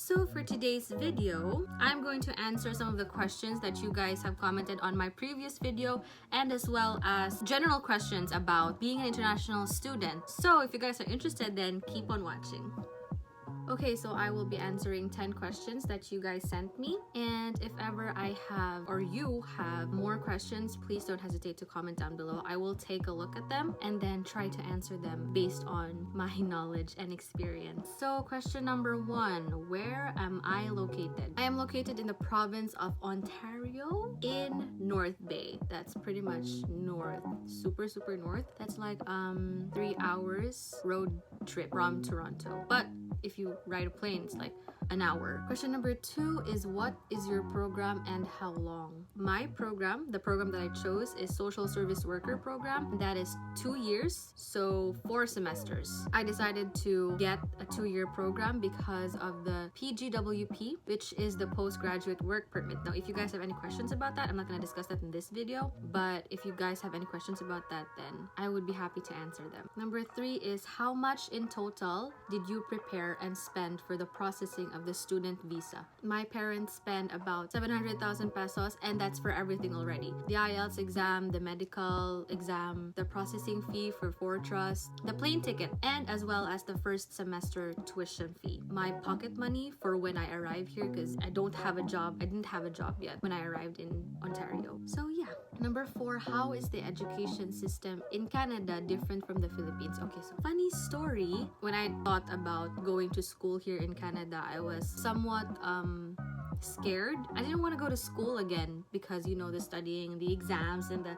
So for today's video, I'm going to answer some of the questions that you guys have commented on my previous video, and as well as general questions about being an international student. So if you guys are interested, then keep on watching. Okay, so I will be answering 10 questions that you guys sent me, and if ever I have or you have more questions, please don't hesitate to comment down below. I will take a look at them and then try to answer them based on my knowledge and experience. So question number 1, where am I located? I am located in the province of Ontario in North Bay. That's pretty much north, super north. That's like 3 hours road trip from Toronto, but if you ride a plane, it's like an hour. Question number 2 is, what is your program and how long? My program, the program that I chose, is Social Service Worker program. That is 2 years, so 4 semesters. I decided to get a 2-year program because of the PGWP, which is the Postgraduate Work Permit. Now, if you guys have any questions about that, I'm not going to discuss that in this video, but if you guys have any questions about that, then I would be happy to answer them. Number 3 is, how much in total did you prepare and spend for the processing of the student visa? My parents spent about 700,000 pesos, and that's for everything already. The IELTS exam, the medical exam, the processing fee for Fortrust, the plane ticket, and as well as the first semester tuition fee. My pocket money for when I arrived here, because I don't have a job. I didn't have a job yet when I arrived in Ontario. So yeah. Number 4, how is the education system in Canada different from the Philippines? Okay, so funny story. When I thought about going to school here in Canada, I was somewhat scared. I didn't want to go to school again because, you know, the studying, the exams, and the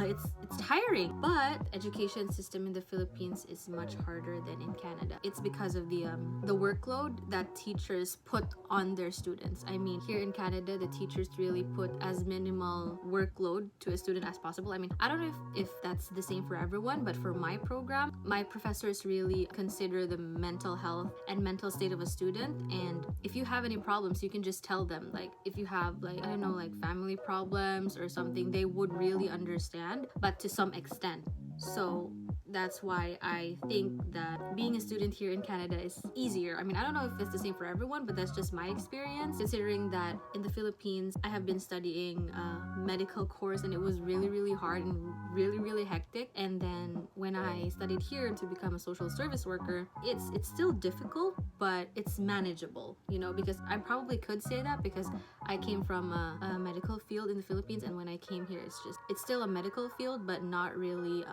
it's tiring. But education system in the Philippines is much harder than in Canada. It's because of the workload that teachers put on their students. I mean, here in Canada, the teachers really put as minimal workload to a student as possible. I mean, I don't know if that's the same for everyone, but for my program, my professors really consider the mental health and mental state of a student, and if you have any problems, you can just tell them. Like, if you have, like, I don't know, like family problems or something, they would really understand, but to some extent. So that's why I think that being a student here in Canada is easier. I mean, I don't know if it's the same for everyone, but that's just my experience, considering that in the Philippines, I have been studying a medical course, and it was really hard and really hectic. And then when I studied here to become a social service worker, it's still difficult, but it's manageable, you know, because I probably could say that because I came from a medical field in the Philippines, and when I came here, it's still a medical field, but not really,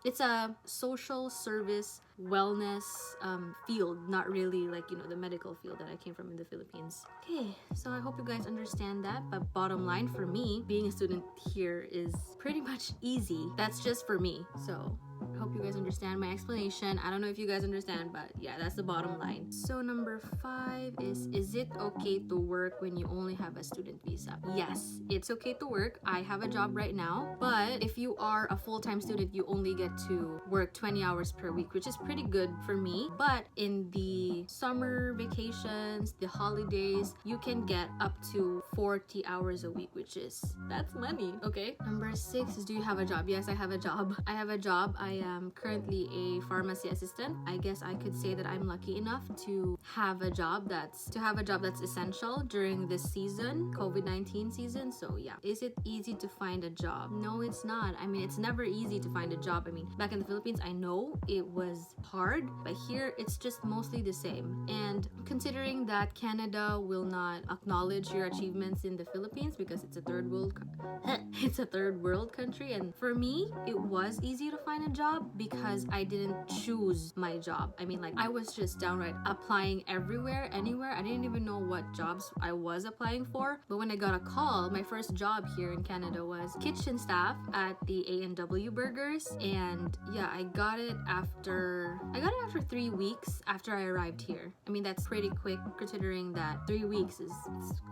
it's a social service wellness field, not really like, you know, the medical field that I came from in the Philippines. Okay, so I hope you guys understand that, but bottom line, for me, being a student here is pretty much easy. That's just for me. So I hope you guys understand my explanation. I don't know if you guys understand, but yeah, that's the bottom line. So number 5 is it okay to work when you only have a student visa? Yes, it's okay to work. I have a job right now, but if you are a full-time student, you only get to work 20 hours per week, which is pretty good for me. But in the summer vacations, the holidays, you can get up to 40 hours a week, that's money, okay? Number 6 is, do you have a job? Yes, I have a job. I have a job. I am currently a pharmacy assistant. I guess I could say that I'm lucky enough to have a job that's essential during this season, COVID-19 season. So yeah. Is it easy to find a job? No, it's not. I mean, it's never easy to find a job. I mean, back in the Philippines, I know it was hard, but here it's just mostly the same. And considering that Canada will not acknowledge your achievements in the Philippines because it's a third world country, and for me, it was easy to find a job because I didn't choose my job. I mean, like, I was just downright applying everywhere, anywhere. I didn't even know what jobs I was applying for. But when I got a call, my first job here in Canada was kitchen staff at the A&W Burgers, and yeah, I got it after 3 weeks after I arrived here. I mean, that's pretty quick considering that 3 weeks is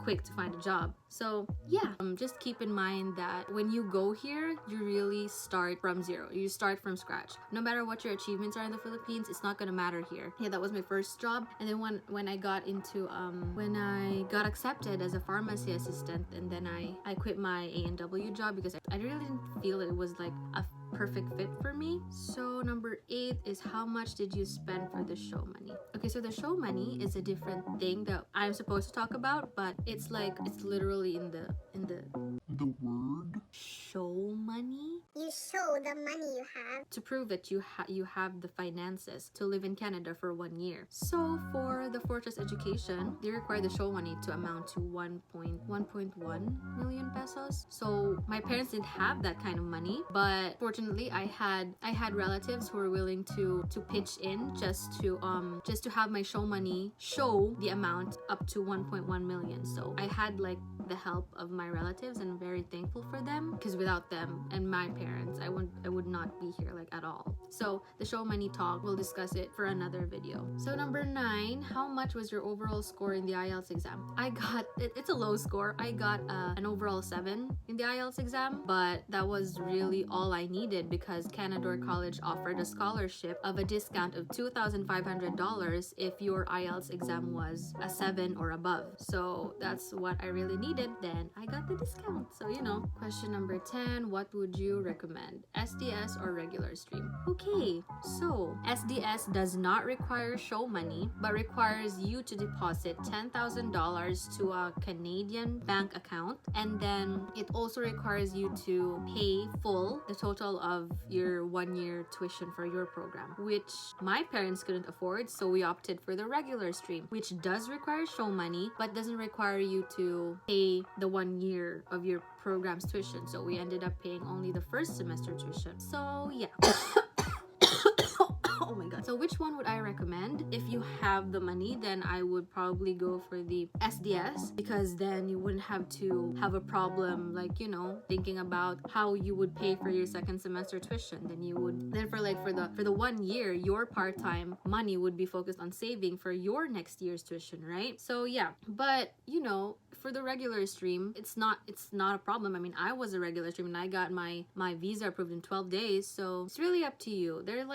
quick to find a job. So yeah, just keep in mind that when you go here, you really start from zero. You start from scratch. No matter what your achievements are in the Philippines, it's not gonna matter here. Yeah, that was my first job. And then when I got into when I got accepted as a pharmacy assistant, and then I quit my A&W job because I really didn't feel it was like a perfect fit for me. So number 8 is how much did you spend for the show money? Okay, so the show money is a different thing that I'm supposed to talk about, but it's literally in the word show money. You show the money you have To prove that you have the finances to live in Canada for 1 year. So for the Fortress Education, they require the show money to amount to 1.1 million pesos. So my parents didn't have that kind of money, but fortunately I had relatives who were willing to pitch in just to have my show money show the amount up to 1.1 million. So I had like the help of my relatives, and I'm very thankful for them, because without them and my parents, I would not be here like at all. So the show money talk, we'll discuss it for another video. So number 9, how much was your overall score in the IELTS exam? I got it's a low score. I got an overall 7 in the IELTS exam, but that was really all I needed, because Canadore College offered a scholarship of a discount of $2,500 if your IELTS exam was a 7 or above. So that's what I really needed. Then I got the discount. So Question number 10, what would you recommend, SDS or regular stream? Okay, so SDS does not require show money, but requires you to deposit $10,000 to a Canadian bank account, and then it also requires you to pay full the total of your 1-year tuition for your program, which my parents couldn't afford, so we opted for the regular stream, which does require show money but doesn't require you to pay the 1 year of your program's tuition. So we ended up paying only the first semester tuition. So yeah. Oh my god. So which one would I recommend? If you have the money, then I would probably go for the SDS, because then you wouldn't have to have a problem thinking about how you would pay for your second semester tuition. Then for the 1 year, your part-time money would be focused on saving for your next year's tuition, right? So yeah. But for the regular stream, it's not a problem. I mean, I was a regular stream and I got my visa approved in 12 days. So it's really up to you. There's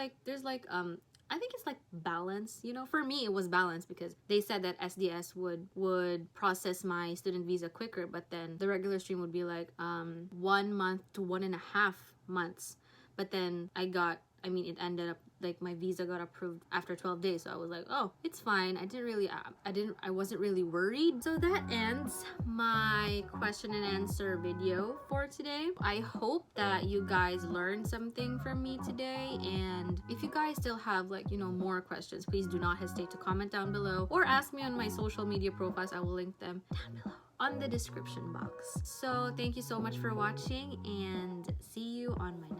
I think it's like balance, for me it was balance, because they said that SDS would process my student visa quicker, but then the regular stream would be like 1 month to 1.5 months. But then it ended up like my visa got approved after 12 days. So I was like, oh, it's fine. I wasn't really worried. So that ends my question and answer video for today. I hope that you guys learned something from me today. And if you guys still have more questions, please do not hesitate to comment down below or ask me on my social media profiles. I will link them down below on the description box. So thank you so much for watching, and see you on my next